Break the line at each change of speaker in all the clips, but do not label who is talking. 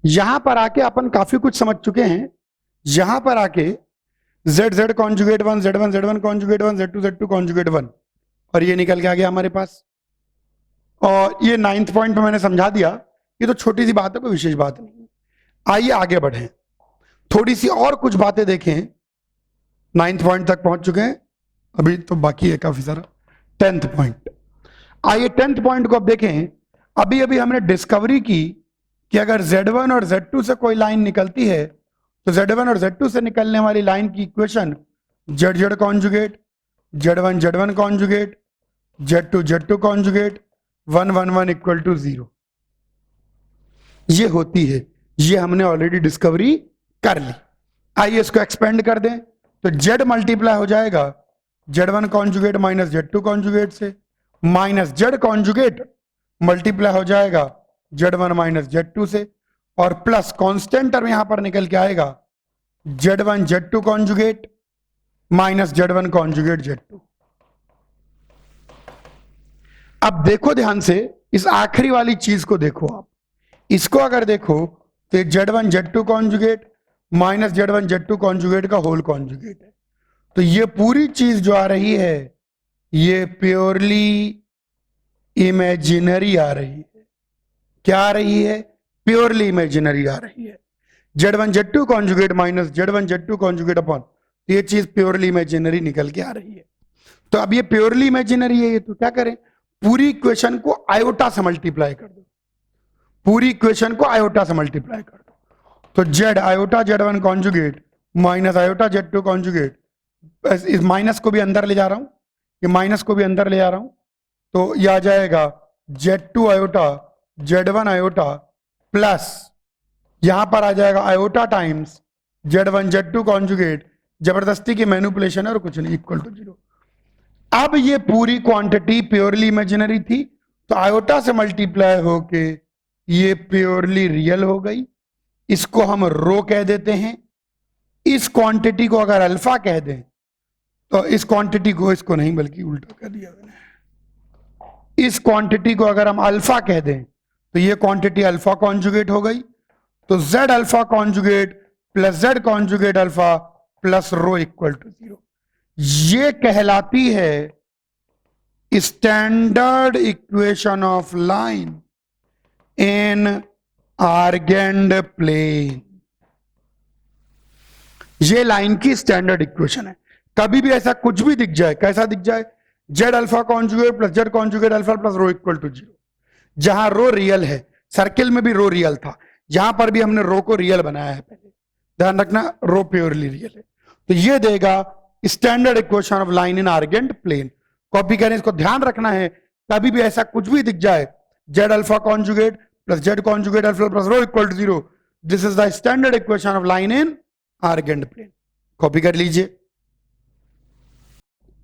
यहां पर आके अपन काफी कुछ समझ चुके हैं। यहां पर आके Z Z conjugate 1, Z1 Z1 conjugate 1, Z2 Z2 conjugate 1, और ये निकल के आ गया हमारे पास। और ये 9th पॉइंट पे मैंने समझा दिया, ये तो छोटी सी बात है, कोई विशेष बात नहीं। आइए आगे बढ़ें, थोड़ी सी और कुछ बातें देखें। 9th पॉइंट तक पहुंच चुके हैं, अभी तो बाकी है काफी सारा। 10th पॉइंट, आइए 10th पॉइंट को अब देखें। अभी अभी हमने डिस्कवरी की कि अगर Z1 और Z2 से कोई लाइन निकलती है तो Z1 और Z2 से निकलने वाली लाइन की equation Z Z conjugate, Z1 Z1 conjugate, Z2 Z2 conjugate 1 1 1 equal to 0, ये होती है। ये हमने ऑलरेडी डिस्कवरी कर ली। आइए इसको एक्सपेंड कर दें, तो Z मल्टीप्लाई हो जाएगा Z1 conjugate minus Z2 conjugate से, माइनस Z कॉन्जुगेट मल्टीप्लाई हो जाएगा Z1 माइनस Z2 से, और प्लस कांस्टेंट टर्म यहां पर निकल के आएगा Z1 Z2 conjugate minus Z1 conjugate Z2। अब देखो ध्यान से, इस आखिरी वाली चीज को देखो आप, इसको अगर देखो तो Z1 Z2 conjugate minus Z1 Z2 conjugate का होल कॉन्जुगेट है। तो ये पूरी चीज जो आ रही है ये प्योरली इमेजिनरी आ रही है। क्या आ रही है? प्योरली इमेजिनरी आ रही है। Z1 Z2 conjugate minus Z1 Z2 conjugate upon, ये चीज प्योरली इमेजिनरी निकल के आ रही है। तो अब ये प्योरली इमेजिनरी है, तो क्या करें, पूरी इक्वेशन को आयोटा से मल्टीप्लाई कर दो, पूरी इक्वेशन को आयोटा से मल्टीप्लाई कर दो। तो Z iota Z1 conjugate minus iota Z2 conjugate, इस माइनस को भी अंदर ले जा रहा हूं, ये माइनस को भी अंदर ले जा रहा हूं, तो ये आ जाएगा Z2 iota Z1 iota plus यहां पर आ जाएगा iota times Z1 Z2 conjugate, जबरदस्ती की मैनिपुलेशन है और कुछ नहीं, इक्वल टू 0। अब ये पूरी क्वांटिटी प्योरली इमेजिनरी थी, तो आयोटा से मल्टीप्लाई होके ये प्योरली रियल हो गई। इसको हम रो कह देते हैं। इस क्वांटिटी को अगर अल्फा कह दें तो इस क्वांटिटी को, इसको नहीं बल्कि उल्टा कर दिया मैंने, इस क्वांटिटी को अगर हम अल्फा कह दें तो ये क्वांटिटी अल्फा कॉन्जुगेट हो गई। तो Z alpha conjugate plus Z conjugate alpha plus rho equal to 0, ये कहलाती है standard equation of line in Argand plane. ये लाइन की स्टैंडर्ड इक्वेशन है। कभी भी ऐसा कुछ भी दिख जाए, कैसा दिख जाए, Z alpha conjugate plus Z conjugate alpha plus rho equal to 0, जहां रो रियल है, सर्किल में भी रो रियल था, यहां पर भी हमने रो को रियल बनाया है पहले, ध्यान रखना रो प्योरली रियल है। तो ये देगा standard equation of line in Argand plane. Copy करें, इसको ध्यान रखना है, कभी भी ऐसा कुछ भी दिख जाए, Z alpha conjugate plus Z conjugate alpha plus rho equal to 0, this is the standard equation of line in Argand plane. Copy कर लीजिए,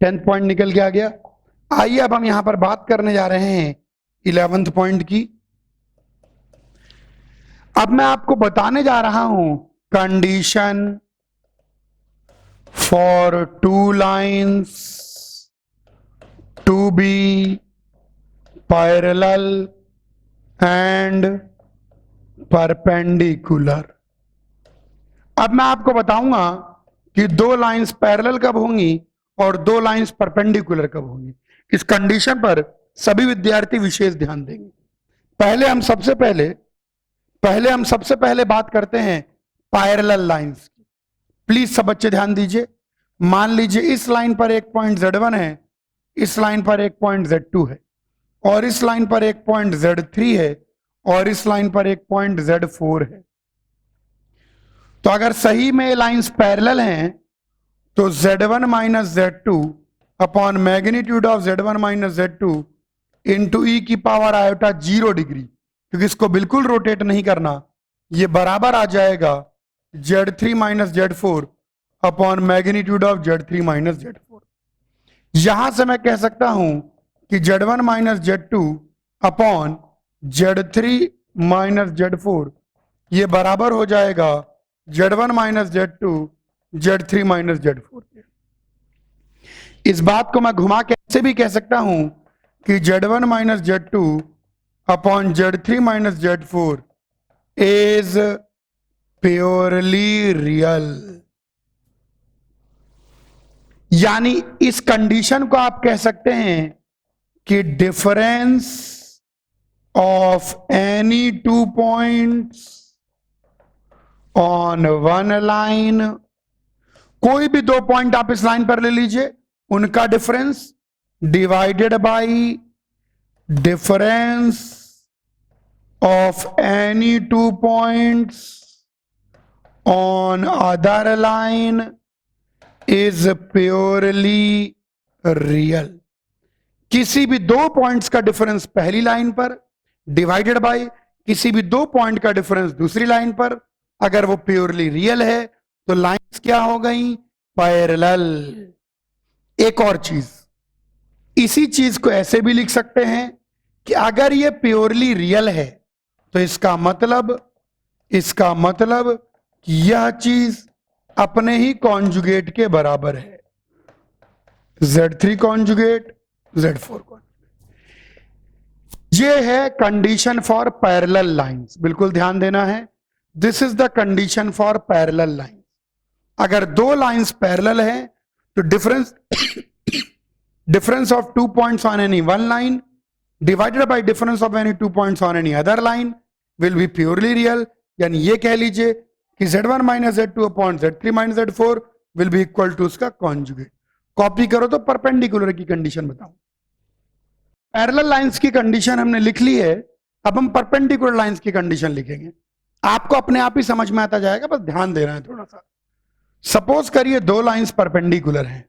10th पॉइंट निकल के आ गया। आइए अब हम यहां पर बात करने जा रहे हैं 11th पॉइंट की। अब मैं आपको बताने जा रहा हूं condition for two lines to be parallel and perpendicular. अब मैं आपको बताऊंगा कि दो लाइंस पैरेलल कब होंगी और दो लाइंस परपेंडिकुलर कब होंगी। इस कंडीशन पर सभी विद्यार्थी विशेष ध्यान देंगे। पहले हम सबसे पहले बात करते हैं पैरेलल लाइंस की। प्लीज सब बच्चे ध्यान दीजिए। मान लीजिए इस लाइन पर एक पॉइंट Z1 है, इस लाइन पर एक पॉइंट Z2 है, और इस लाइन पर एक पॉइंट Z3 है, और इस लाइन पर एक पॉइंट Z4 है। तो अगर सही में लाइंस पैरेलल हैं तो Z1 minus Z2 upon magnitude of Z1 minus Z2 into e की पावर आयोटा 0 डिग्री, क्योंकि इसको बिल्कुल रोटेट नहीं करना, ये बराबर आ जाएगा Z3 minus Z4 upon magnitude of Z3 minus Z4। यहां से मैं कह सकता हूं कि Z1 minus Z2 upon Z3 minus Z4 ये बराबर हो जाएगा Z1 minus Z2 Z3 minus Z4 के। इस बात को मैं घुमा के ऐसे भी कह सकता हूं कि Z1 minus Z2 upon Z3 minus Z4 is purely real। यानी इस कंडीशन को आप कह सकते हैं कि difference of any two points on one line, कोई भी दो पॉइंट आप इस लाइन पर ले लीजिए, उनका difference divided by difference of any two points on other line is purely real. किसी भी दो पॉइंट्स का डिफरेंस पहली लाइन पर डिवाइडेड बाय किसी भी दो पॉइंट का डिफरेंस दूसरी लाइन पर, अगर वो प्योरली रियल है तो लाइंस क्या हो गई? पैरेलल। एक और चीज, इसी चीज को ऐसे भी लिख सकते हैं कि अगर ये प्योरली रियल है तो इसका मतलब कि यह चीज अपने ही कॉन्जुगेट के बराबर है, Z3 कॉन्जुगेट Z4 कॉन्जुगेट। ये है कंडीशन फॉर पैरेलल लाइंस, बिल्कुल ध्यान देना है। This is the condition for parallel line. अगर दो लाइंस पैरेलल है तो difference of two points on any one line divided by difference of any two points on any other line will be purely real. यानी ये कह लीजिए कि Z1 minus Z2 upon Z3 minus Z4 will be equal to उसका conjugate. Copy करो तो perpendicular की condition बताऊं। पैरेलल लाइंस की कंडीशन हमने लिख ली है, अब हम परपेंडिकुलर लाइंस की कंडीशन लिखेंगे। आपको अपने आप ही समझ में आता जाएगा, बस ध्यान दे रहे हैं थोड़ा सा। सपोज करिए दो लाइंस परपेंडिकुलर हैं,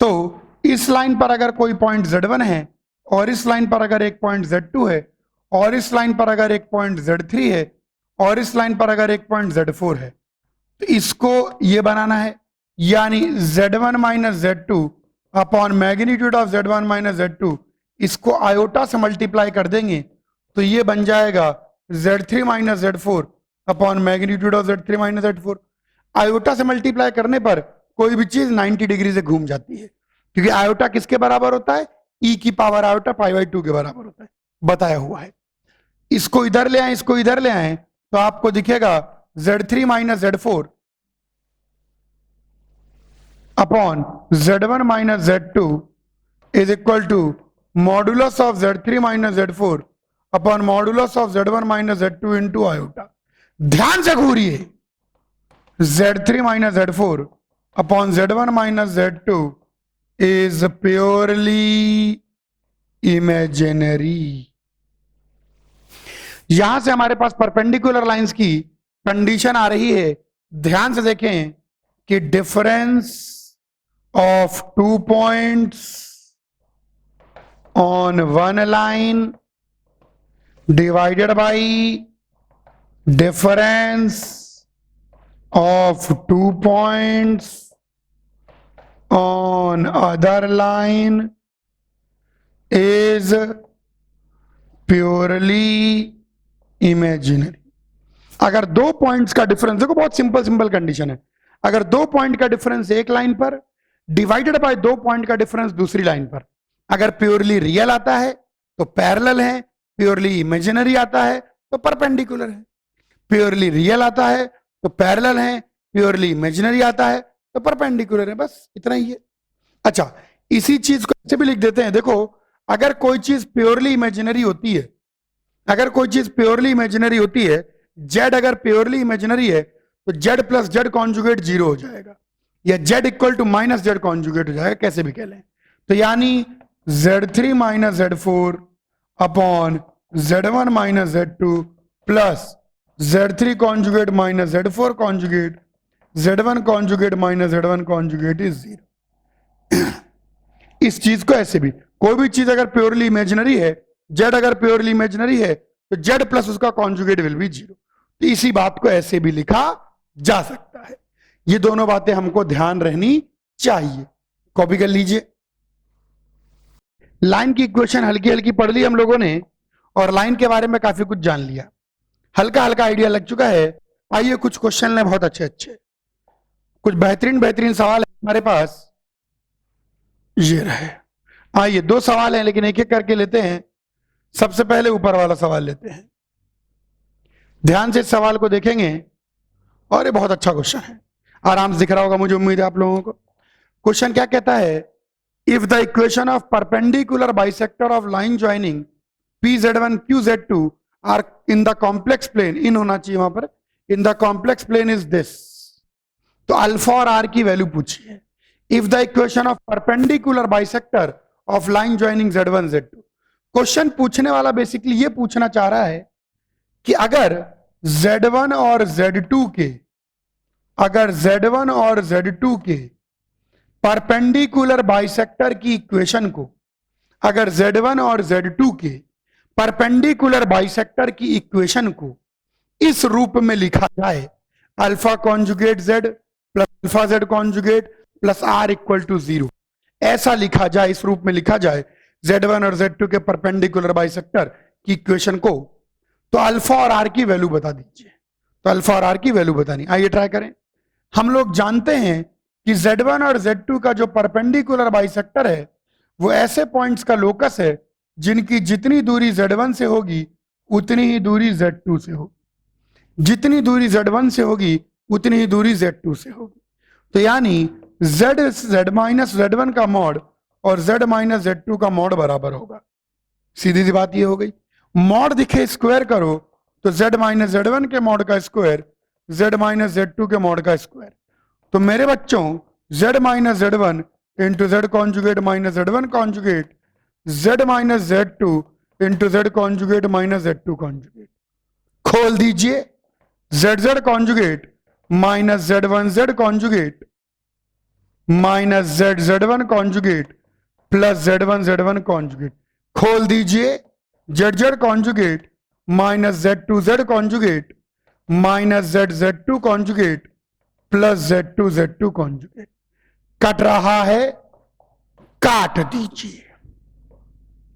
तो इस लाइन पर अगर कोई पॉइंट Z1 है और इस लाइन पर अगर एक पॉइंट Z2 है और इस लाइन पर अगर एक पॉइंट Z3 है और इस लाइन पर अगर एक पॉइंट Z4 है, तो इसको ये बनाना है। यानी Z1 minus Z2 upon magnitude of Z1 minus Z2, इसको आयोटा से मल्टीप्लाई कर देंगे तो ये बन जाएगा Z3 minus Z4 upon magnitude of Z3 minus Z4। Iota से मल्टीप्लाई करने पर कोई भी चीज 90 डिग्री से घूम जाती है, क्योंकि आयोटा किसके बराबर होता है? E की पावर आयोटा π/2 के बराबर होता है, बताया हुआ है। इसको इधर ले आए, इसको इधर ले आए तो आपको दिखेगा Z3 minus Z4 upon Z1 minus Z2 is equal to modulus of Z3 minus Z4 upon modulus of Z1 minus Z2 into iota. ध्यान से घूरिए, Z3 minus Z4 upon Z1 minus Z2 is purely imaginary. यहां से हमारे पास perpendicular lines की condition आ रही है। ध्यान से देखें कि difference of two points on one line divided by difference of two points on other line is purely imaginary. अगर दो पॉइंट्स का डिफरेंस, देखो बहुत सिंपल कंडीशन है, अगर दो पॉइंट का डिफरेंस एक लाइन पर डिवाइडेड बाय दो पॉइंट का डिफरेंस दूसरी लाइन पर, अगर प्योरली रियल आता है तो पैरेलल है, प्योरली इमेजिनरी आता है तो परपेंडिकुलर है। प्योरली रियल आता है तो पैरेलल है, प्योरली इमेजिनरी आता है तो परपेंडिकुलर है। बस इतना ही है। अच्छा, इसी चीज को ऐसे भी लिख देते हैं। देखो, अगर कोई चीज प्योरली इमेजिनरी होती है, अगर कोई चीज प्योरली इमेजिनरी होती है, Z अगर प्योरली इमेजिनरी है तो Z प्लस Z कॉन्जुगेट 0 हो जाएगा, या Z equal to minus Z conjugate हो जाएगा, कैसे भी कह लें। तो यानी Z3 minus Z4 upon Z1 minus Z2 plus Z3 conjugate minus Z4 conjugate Z1 conjugate minus Z1 conjugate is 0। इस चीज को ऐसे भी, कोई भी चीज अगर प्योरली इमेजिनरी है, Z अगर प्योरली इमेजिनरी है तो Z प्लस उसका कॉन्जुगेट विल बी 0। तो इसी बात को ऐसे भी लिखा जा सकता है। ये दोनों बातें हमको ध्यान रहनी चाहिए। कॉपी कर लीजिए। लाइन की इक्वेशन हल्की हल्की पढ़ ली हम लोगों ने, और लाइन के बारे में काफी कुछ जान लिया, हल्का हल्का आइडिया लग चुका है। आइए कुछ क्वेश्चन लें, बहुत अच्छे अच्छे, कुछ बेहतरीन सवाल है हमारे पास। ये रहे, आइए दो सवाल हैं लेकिन एक एक करके लेते हैं। सबसे पहले ऊपर वाला सवाल लेते हैं। ध्यान से इस सवाल को देखेंगे और ये बहुत अच्छा क्वेश्चन है, आराम से दिख रहा होगा मुझे उम्मीद है आप लोगों को। क्वेश्चन क्या कहता है, if the equation of perpendicular bisector of line joining PZ1 QZ2 are in the complex plane, in होना चाहिए वहां पर, in the complex plane is this. तो अल्फा और आर की वैल्यू पूछी है। If the equation of perpendicular bisector of line joining Z1 Z2, question पूछने वाला बेसिकली ये पूछना चाह रहा है कि अगर Z1 और Z2 के, अगर Z1 और Z2 के परपेंडिकुलर बाइसेक्टर की इक्वेशन को, अगर Z1 और Z2 के परपेंडिकुलर बाइसेक्टर की इक्वेशन को इस रूप में लिखा जाए, alpha conjugate Z plus alpha Z conjugate plus R equal to 0, ऐसा लिखा जाए, इस रूप में लिखा जाए Z1 और Z2 के परपेंडिकुलर बाइसेक्टर की इक्वेशन को, तो अल्फा और आर की वैल्यू बता दीजिए। तो अल्फा और आर की वैल्यू बतानी, आइए ट्राई करें। हम लोग जानते हैं कि Z1 और Z2 का जो परपेंडिकुलर बाइसेक्टर है वो ऐसे पॉइंट्स का लोकस है जिनकी जितनी दूरी Z1 से होगी उतनी ही दूरी Z2 से होगी, जितनी दूरी Z1 से होगी उतनी ही दूरी Z2 से होगी। तो यानी Z माइनस Z1 का मॉड और Z माइनस Z2 का मॉड बराबर होगा। सीधी सी बात ये हो गई। मॉड दिखे स्क्वायर करो तो Z माइनस Z1 के मॉड का स्क्वायर Z माइनस Z2 के मॉड का स्क्वायर। तो मेरे बच्चों Z minus Z1 into Z conjugate minus Z1 conjugate, Z minus Z2 into Z conjugate minus Z2 conjugate, खोल दीजिए ZZ conjugate minus Z1 Z conjugate minus Z Z1 conjugate plus Z1 Z1 conjugate, खोल दीजिए ZZ conjugate minus Z2 Z conjugate minus Z Z2 conjugate plus Z2 Z2 conjugate. Cut रहा है, काट दीजिए।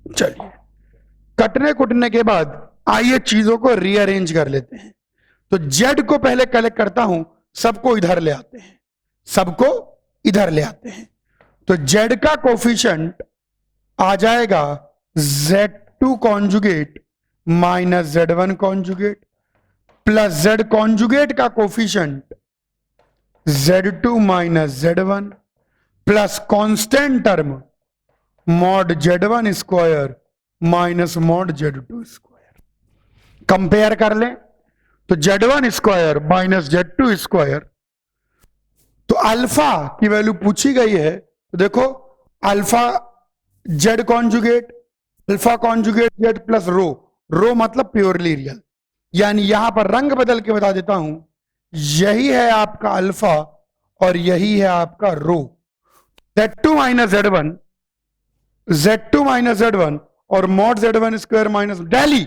चलिए, कटने कुटने के बाद आइए चीजों को रीअरेंज कर लेते हैं। तो Z को पहले कलेक्ट करता हूं, सबको इधर ले आते हैं, सबको इधर ले आते हैं। तो Z का कोफिशिएंट आ जाएगा Z2 conjugate minus Z1 conjugate plus Z conjugate का coefficient Z2 minus Z1 plus constant term mod Z1 square minus mod Z2 square. Compare कर लें तो Z1 square minus Z2 square, तो अल्फा की value पूछी गई है। तो देखो alpha Z conjugate, alpha conjugate Z plus rho, rho मतलब प्योरली रियल, यानी यहां पर रंग बदल के बता देता हूं, यही है आपका अल्फा और यही है आपका रो। Z2 minus Z1, Z2 minus Z1 और mod Z1 square minus Delhi,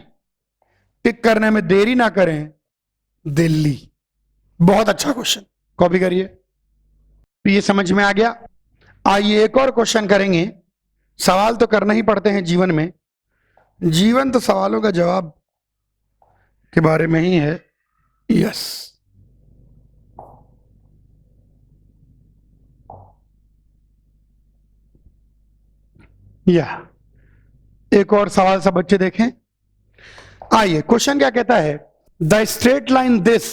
tick करने में देरी ना करें, दिल्ली। बहुत अच्छा क्वेश्चन, कॉपी करिए। तो ये समझ में आ गया। आइए एक और क्वेश्चन करेंगे। सवाल तो करना ही पड़ते हैं जीवन में, जीवन तो सवालों का जवाब के बारे में ही है। यस, या एक और सवाल सब बच्चे देखें। आइए, क्वेश्चन क्या कहता है, the straight line this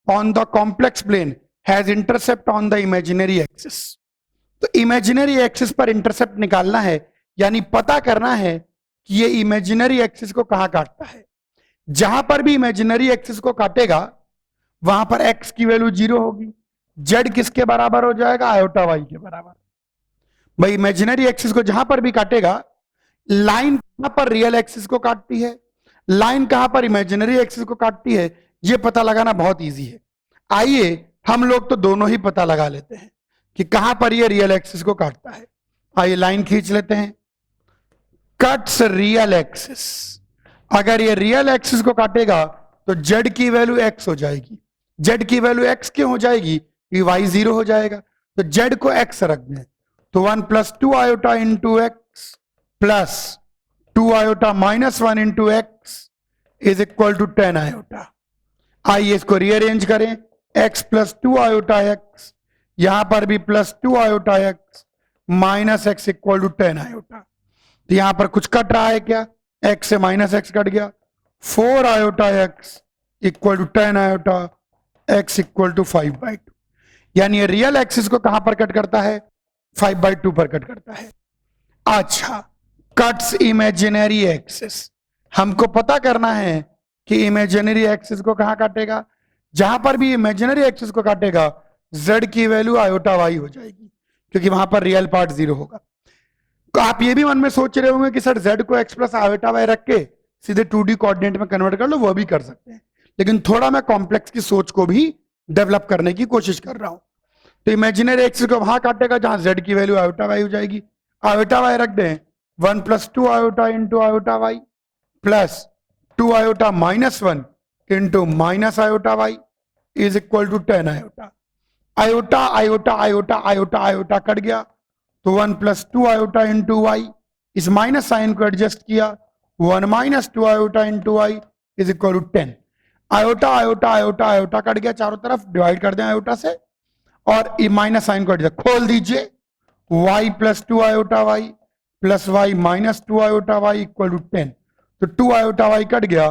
on the complex plane has intercept on the imaginary axis. तो इमेजिनरी एक्सिस पर इंटरसेप्ट निकालना है, यानी पता करना है कि ये इमेजिनरी एक्सिस को कहां काटता है। जहां पर भी इमेजिनरी एक्सिस को काटेगा वहां पर x की वैल्यू 0 होगी, z किसके बराबर हो जाएगा, आयोटा y के बराबर। भाई इमेजिनरी एक्सिस को जहां पर भी काटेगा, लाइन कहां पर रियल एक्सिस को काटती है, लाइन कहां पर इमेजिनरी एक्सिस को काटती है, यह पता लगाना बहुत इजी है। आइए हम लोग तो दोनों ही पता लगा लेते हैं कि कहां पर ये रियल एक्सिस को काटता है। आइए लाइन खींच लेते हैं, कट्स रियल एक्सिस। अगर ये रियल एक्सिस को काटेगा तो z की वैल्यू x हो जाएगी। z की वैल्यू x क्यों हो जाएगी, y 0 हो जाएगा। तो z को x रख दें, तो 1 plus 2 iota into x plus 2 iota minus 1 into x is equal to 10 iota. आइए इसको रीअरेंज करें, x प्लस 2 आयोटा एक्स, यहां पर भी plus 2 iota x minus x equal to 10 iota. तो यहां पर कुछ कट रहा है क्या, x से माइनस एक्स कट गया, 4 iota x equal to 10 iota x equal to 5/2, यानी ये रियल एक्सिस को कहां पर कट करता है? 5/2 पर कट करता है। अच्छा, कट्स इमेजिनरी एक्सिस। हमको पता करना है कि इमेजिनरी एक्सिस को कहां काटेगा? जहां पर भी इमेजिनरी एक्सिस को काटेगा z की वैल्यू आयोटा y हो जाएगी, क्योंकि वहां पर रियल पार्ट 0 होगा। तो आप ये भी मन में सोच रहे होंगे कि सर z को x प्लस आयोटा y रख के सीधे 2D कोऑर्डिनेट में कन्वर्ट कर लो, वो भी कर सकते हैं, लेकिन थोड़ा मैं कॉम्प्लेक्स की सोच को भी डेवलप करने की कोशिश कर रहा हूं। तो इमेजिनरी एक्सिस को वहां काटेगा जहां z की वैल्यू आयोटा y हो जाएगी। आयोटा y रख दें, 1 plus 2 iota into iota y plus 2 iota minus 1 into minus iota y is equal to 10 iota. Iota iota iota iota iota cut गया, तो 1 प्लस 2 आयोटा इंटू y, इस minus sign को adjust किया, 1 minus 2 iota into y is equal to 10। Iota iota iota iota cut गया, चारों तरफ divide कर दें आयोटा से, और ये माइनस साइन को एडजस्ट खोल दीजिए, y plus 2 iota y plus y minus 2 iota y equal to 10। तो 2 आयोटा y कट गया,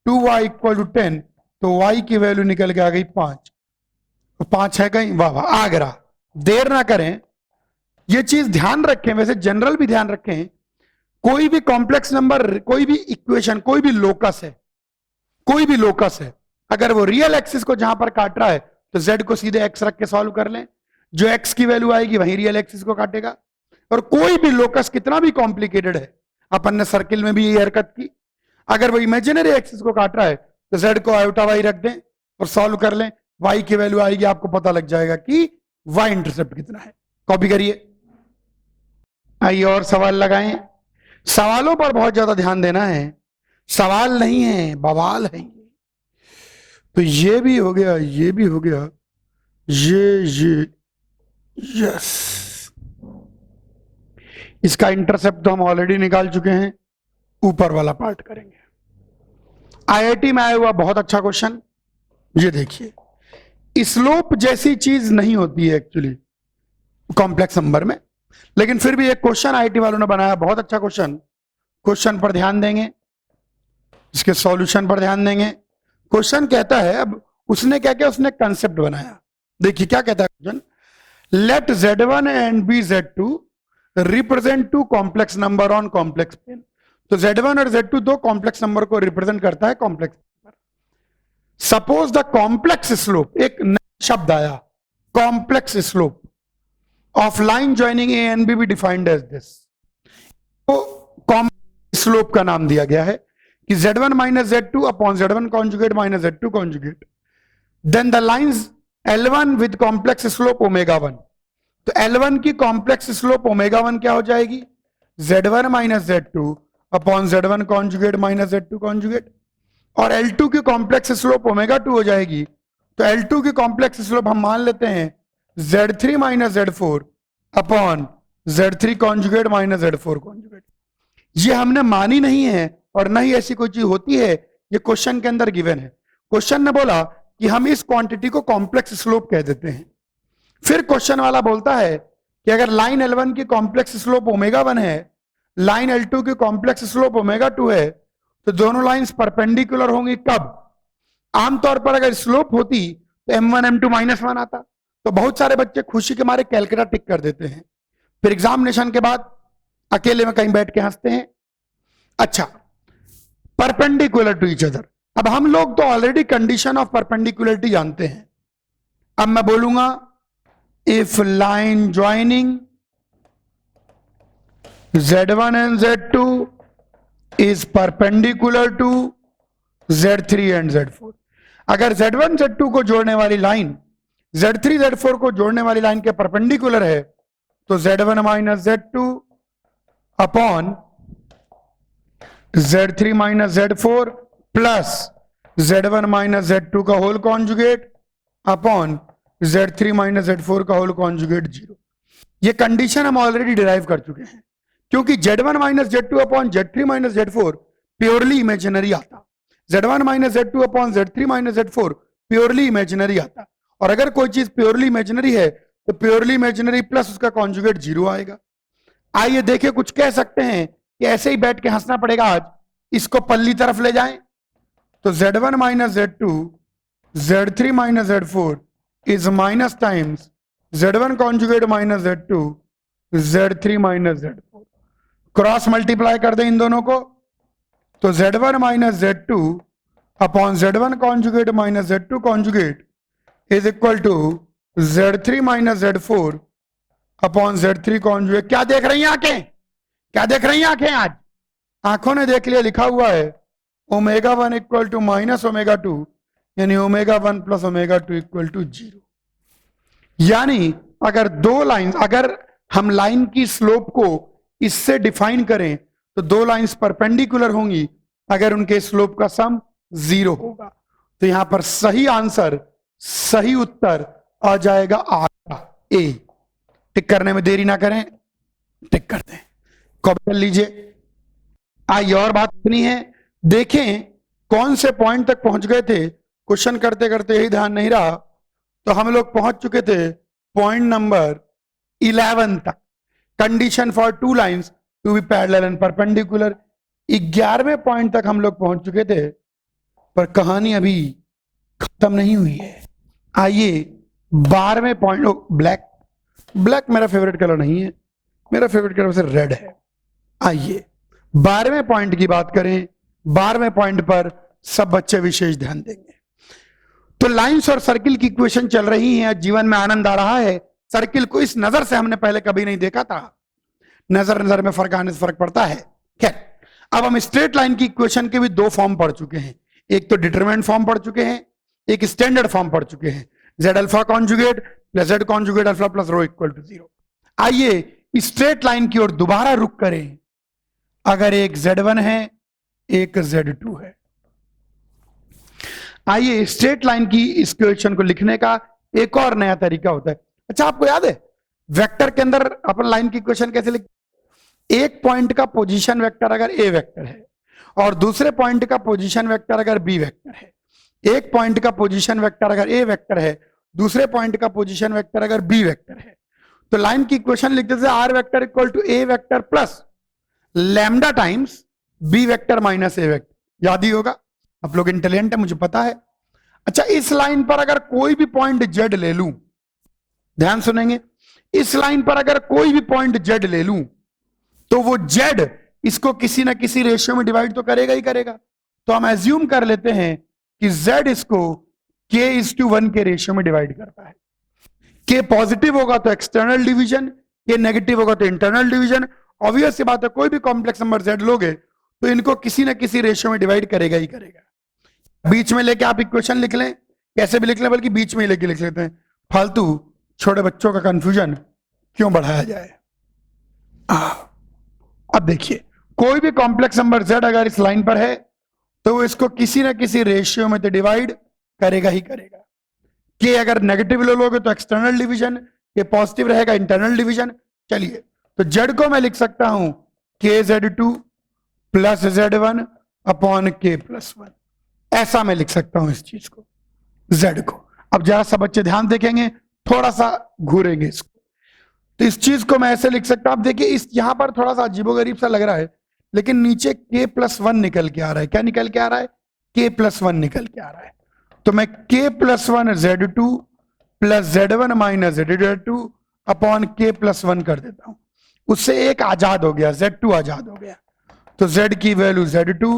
2y इक्वल टू 10, तो y की वैल्यू निकल के आ गई 5। तो 5 है कहीं, वाह वाह आ गया। देर ना करें, ये चीज ध्यान रखें, वैसे जनरल भी ध्यान रखें, कोई भी कॉम्प्लेक्स नंबर, कोई भी इक्वेशन, कोई भी लोकस है, कोई भी लोकस है, अगर वो रियल एक्सिस को जहां पर काट रहा है तो z को सीधे x रख के सॉल्व कर लें, जो x की वैल्यू आएगी वही रियल एक्सिस को काटेगा। और कोई भी लोकस कितना भी कॉम्प्लिकेटेड है, अपन ने सर्किल में भी यही हरकत की, अगर वो इमेजिनरी एक्सिस को काट रहा है तो z को आयोटा y रख दें और सॉल्व कर लें, y की वैल्यू आएगी, आपको पता लग जाएगा कि y इंटरसेप्ट कितना है। कॉपी करिए। आइए और सवाल लगाएं। सवालों पर बहुत ज्यादा ध्यान देना है, सवाल नहीं है बवाल है। तो ये भी हो गया, ये भी हो गया, ये यस, इसका इंटरसेप्ट तो हम ऑलरेडी निकाल चुके हैं, ऊपर वाला पार्ट करेंगे। आईआईटी में आया हुआ बहुत अच्छा क्वेश्चन, ये देखिए, स्लोप जैसी चीज नहीं होती है एक्चुअली कॉम्प्लेक्स नंबर में, लेकिन फिर भी एक क्वेश्चन आईआईटी वालों ने बनाया, बहुत अच्छा क्वेश्चन। क्वेश्चन पर ध्यान देंगे, इसके सॉल्यूशन पर ध्यान देंगे। क्वेश्चन कहता है, अब उसने क्या किया, उसने कंसेप्ट बनाया। देखिए क्या कहता है question, let Z1 and B Z2 represent two complex number on complex plane. तो Z1 और Z2 दो कॉम्प्लेक्स नंबर को रिप्रेजेंट करता है complex number. Suppose the complex slope, एक नया शब्द आया, complex slope of line joining A and B defined as this. तो कॉम्प्लेक्स स्लोप का नाम दिया गया है कि Z1 minus Z2 upon Z1 conjugate minus Z2 conjugate, then the lines L1 with complex slope omega 1। तो L1 की complex slope omega 1 क्या हो जाएगी, Z1 minus Z2 upon Z1 conjugate minus Z2 conjugate, और L2 की complex slope omega 2 हो जाएगी। तो L2 की कॉम्प्लेक्स स्लोप हम मान लेते हैं Z3 minus Z4 upon Z3 conjugate minus Z4 conjugate. ये हमने मानी नहीं है और न ही ऐसी कोई चीज होती है, ये क्वेश्चन के अंदर गिवन है। क्वेश्चन ने बोला कि हम इस क्वांटिटी को कॉम्प्लेक्स स्लोप कह देते हैं। फिर क्वेश्चन वाला बोलता है कि अगर लाइन L1 की कॉम्प्लेक्स स्लोप ओमेगा 1 है, लाइन L2 की कॉम्प्लेक्स स्लोप ओमेगा 2 है, तो दोनों लाइंस परपेंडिकुलर होंगी कब? आमतौर पर अगर स्लोप होती तो M1 M2 माइनस 1 आता। तो बहुत सारे बच्चे खुशी के मारे कैलकुलेटर टिक कर देते हैं, फिर एग्जामिनेशन के बाद अकेले में कहीं बैठ के हंसते हैं। अच्छा, परपेंडिकुलर टू ईच अदर, अब हम लोग तो ऑलरेडी कंडीशन ऑफ परपेंडिकुलरिटी जानते हैं। अब मैं बोलूंगा if line joining Z1 and Z2 is perpendicular to Z3 and Z4। अगर Z1 Z2 को जोड़ने वाली लाइन Z3 Z4 को जोड़ने वाली लाइन के परपेंडिकुलर है, तो Z1 minus Z2 upon Z3 minus Z4 plus Z1 minus Z2 का whole conjugate upon Z3 minus Z4 का होल कॉन्जुगेट 0। ये कंडीशन हम ऑलरेडी डिराइव कर चुके हैं, क्योंकि Z1 minus Z2 upon Z3 minus Z4 purely imaginary आता, Z1 minus Z2 upon Z3 minus Z4 purely imaginary आता। और अगर कोई चीज प्योरली इमेजिनरी है तो प्योरली इमेजिनरी प्लस उसका कॉन्जुगेट 0 आएगा। आइए देखिए, कुछ कह सकते हैं कि ऐसे ही बैठ के हंसना पड़ेगा आज, इसको पल्ली तरफ ले जाएं, तो Z1 minus Z2, Z3 minus Z4 is minus times Z1 conjugate minus Z2, Z3 minus Z4। Cross multiply कर दें इन दोनों को, तो Z1 minus Z2 upon Z1 conjugate minus Z2 conjugate is equal to Z3 minus Z4 upon Z3 conjugate. क्या देख रही हैं आंखें? क्या देख रही हैं आंखें? आज आंखों ने देख लिया, लिखा हुआ है ω1 इक्वल टू माइनस ω2, यानी ω1 प्लस ω2 इक्वल टू 0। यानी अगर दो लाइन, अगर हम लाइन की स्लोप को इससे डिफाइन करें तो दो लाइंस परपेंडिकुलर होंगी अगर उनके स्लोप का सम 0 होगा। तो यहां पर सही आंसर, सही उत्तर आ जाएगा आपका ए। टिक करने में देरी ना करें, टिक करते हैं, कॉपी कर लीजिए। आइए और बात करनी है, देखें कौन से पॉइंट तक पहुंच गए थे। क्वेश्चन करते करते यही ध्यान नहीं रहा, तो हम लोग पहुंच चुके थे पॉइंट नंबर 11 तक। Condition for two lines to be parallel and perpendicular. 11वें पॉइंट तक हम लोग पहुंच चुके थे, पर कहानी अभी खत्म नहीं हुई है। आइए 12वें पॉइंट, ब्लैक, ब्लैक मेरा फेवरेट कलर नहीं है, मेरा फेवरेट कलर से रेड है। आइए 12वें पॉइंट की बात करें। 12वें पॉइंट पर सब बच्चे विशेष ध्यान देंगे। तो लाइंस और सर्किल की इक्वेशन चल रही है, जीवन में आनंद आ रहा है। सर्किल को इस नजर से हमने पहले कभी नहीं देखा था, नजर नजर में फर्क आने से फर्क पड़ता है। खैर, अब हम स्ट्रेट लाइन की इक्वेशन के भी दो फॉर्म पढ़ चुके हैं, एक तो डिटरमिनेंट फॉर्म पढ़ चुके हैं, एक स्टैंडर्ड फॉर्म पढ़ चुके हैं, Z alpha conjugate plus Z conjugate alpha plus rho equal to 0। आइए स्ट्रेट लाइन की ओर दोबारा रुक करें। अगर एक Z1 है, एक Z2 है, आइए स्ट्रेट लाइन की इस इक्वेशन को लिखने का एक और नया तरीका होता है। अच्छा, आपको याद है वेक्टर के अंदर अपन लाइन की इक्वेशन कैसे लिखते? एक पॉइंट का पोजीशन वेक्टर अगर ए वेक्टर है और दूसरे पॉइंट का पोजीशन वेक्टर अगर बी वेक्टर है, एक पॉइंट का पोजीशन वेक्टर अगर ए वेक्टर है, दूसरे पॉइंट का पोजीशन वेक्टर अगर बी वेक्टर है, तो लाइन की इक्वेशन लिखते थे R vector equal to A vector plus lambda times B vector minus A vector. याद ही होगा, आप लोग इंटेलिजेंट है, मुझे पता है। अच्छा, इस लाइन पर अगर कोई भी पॉइंट जेड ले लूं, ध्यान सुनेंगे, इस लाइन पर अगर कोई भी पॉइंट जेड ले लूं तो वो जेड इसको किसी ना किसी रेशियो में डिवाइड तो करेगा ही करेगा। तो हम एज्यूम कर लेते हैं कि जेड इसको k:1 के रेशियो में डिवाइड करता है। के पॉजिटिव होगा तो एक्सटर्नल डिवीजन, के नेगेटिव होगा तो इंटरनल डिवीजन। ऑब्वियस सी बात है, कोई भी कॉम्प्लेक्स नंबर जेड लोगे तो इनको किसी ना किसी रेशियो में डिवाइड करेगा ही करेगा। बीच में लेके आप इक्वेशन लिख लें, कैसे भी लिख लें, बल्कि बीच में लेके लिख लेते हैं, फालतू छोटे बच्चों का कंफ्यूजन क्यों बढ़ाया जाए। अब देखिए, कोई भी कॉम्प्लेक्स नंबर जेड अगर इस लाइन पर है तो वो इसको किसी ना किसी रेशियो में तो डिवाइड करेगा ही करेगा। के अगर नेगेटिव ले लोगे तो एक्सटर्नल डिवीजन, के पॉजिटिव रहेगा इंटरनल डिवीजन। चलिए, तो जेड को मैं लिख सकता हूं KZ2 plus Z1 upon K+1, ऐसा मैं लिख सकता हूं इस चीज को, जेड को। अब जरा सा बच्चे ध्यान देखेंगे, थोड़ा सा घूरेंगे इसको, तो इस चीज को मैं ऐसे लिख सकता हूं। आप देखिए, इस यहां पर थोड़ा सा अजीबोगरीब सा लग रहा है, लेकिन नीचे K+1 निकल के आ रहा है। क्या निकल के आ रहा है? K+1 निकल के आ रहा है। तो मैं K+1 Z2 plus Z1 minus Z2 upon K+1 कर देता हूं। उससे एक आजाद हो गया, Z2 आजाद हो गया। तो Z की value Z2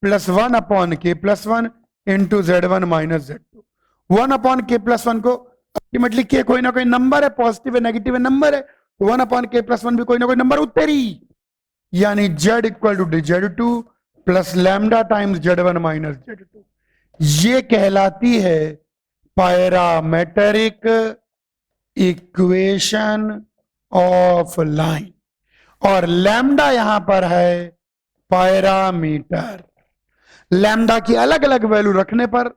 plus 1 upon K+1 into Z1 minus Z2। 1 upon K+1 को अल्टीमेटली K कोई ना कोई नंबर है, पॉजिटिव है नेगेटिव है नंबर है, तो 1 अपॉन K+1 भी कोई ना कोई नंबर उत्तरी, यानी Z equal to Z2 plus lambda times Z1 minus Z2। ये कहलाती है पैरामेट्रिक इक्वेशन ऑफ लाइन, और लैम्डा यहां पर है पैरामीटर। लैम्डा की अलग अलग वैल्यू रखने पर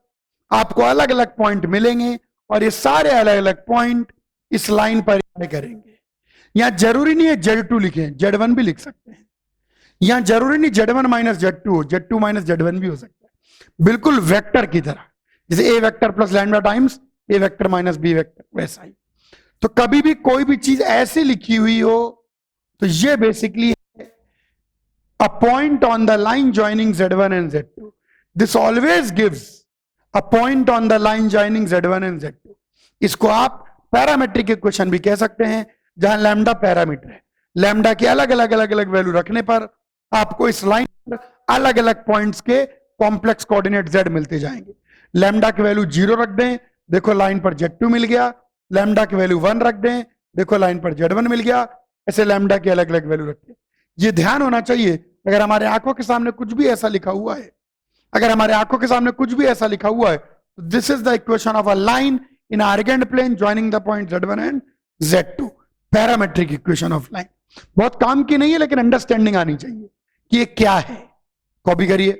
आपको अलग अलग पॉइंट मिलेंगे, और ये सारे अलग अलग पॉइंट इस लाइन पर करेंगे। यहां जरूरी नहीं है Z2 लिखें, Z1 भी लिख सकते हैं। यहां जरूरी नहीं Z1 माइनस Z2 हो, Z2 माइनस Z1 भी हो सकता है, बिल्कुल वेक्टर की तरह, जैसे ए वेक्टर प्लस लैम्डा टाइम्स ए वेक्टर माइनस बी वेक्टर, वैसा ही। तो कभी भी कोई भी चीज ऐसे लिखी हुई हो तो ये basically a point on the line joining Z1 and Z2। This always gives a point on the line joining Z1 and Z2। इसको आप पैरामेट्रिक इक्वेशन भी कह सकते हैं, जहां लैम्डा पैरामीटर है। लैम्डा के अलग अलग अलग अलग वैल्यू रखने पर आपको इस लाइन पर अलग अलग पॉइंट्स के कॉम्प्लेक्स कोऑर्डिनेट Z मिलते जाएंगे। लैम्डा की वैल्यू 0 रख दें, देखो लाइन पर Z2 मिल गया। लैम्डा की वैल्यू 1 रख दें, देखो लाइन पर Z1 मिल गया। ऐसे लैम्डा की अलग अलग वैल्यू रखते हैं। ये ध्यान होना चाहिए, अगर हमारे आंखों के सामने कुछ भी ऐसा लिखा हुआ है, अगर हमारे आंखों के सामने कुछ भी ऐसा लिखा हुआ है, तो this is the equation of a line in Argand plane joining the point Z1 and Z2, parametric equation of line. बहुत काम की नहीं है, लेकिन अंडरस्टैंडिंग आनी चाहिए कि ये क्या है। कॉपी करिए।